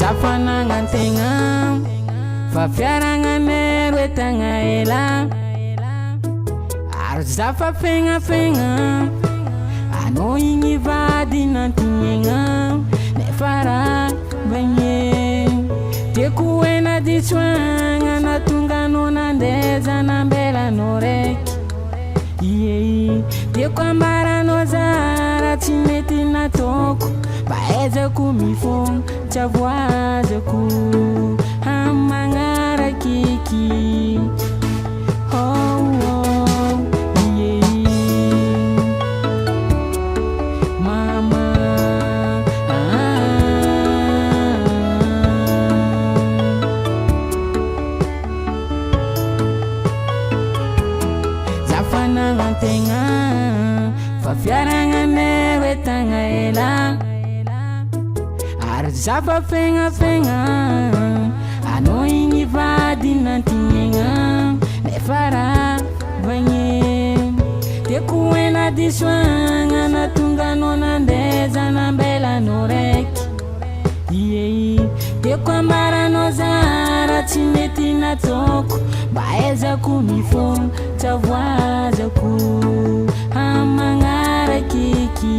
Zafanangantegna fa fiaragnane roe tagna ela ary zafa fegnafegna anao igny vady nantignegna nefa raha bagné tiako ena disoagna natonga anao nandeza nambelanao raiky tiako ambaranao zara tsy mety nataoko mba ezako mifogna tsy avoazako amagnarakiky mama zafanagnategna fa fiaragnane roe tagna ela ary zafa fegnafegna anao igny vady nantignegna nefa raha bagné tiako ena disoagna natonga anao nandeza nambelanao raiky tiako ambaranao zara tsy mety nataoko mba ezako mifogna tsy avoazako amagnarakiky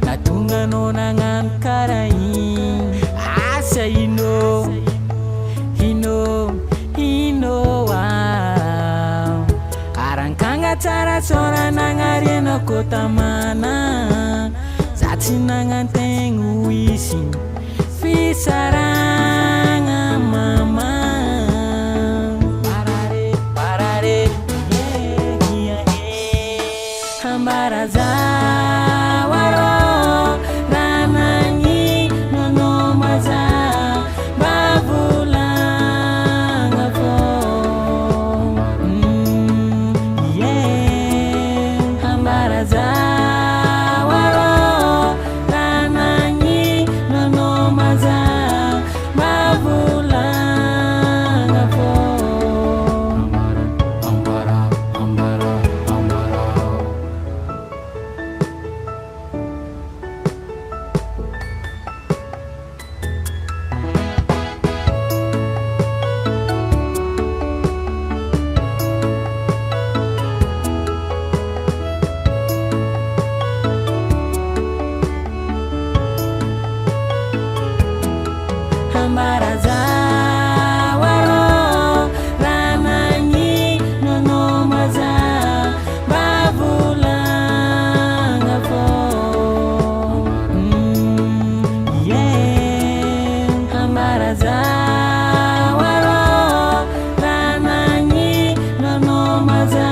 natunga no nangan karain asa hino arankanga tsara sora nangarena kotamana zatsy nangantegno isy fisaragna mama parare hambaraza za. Maza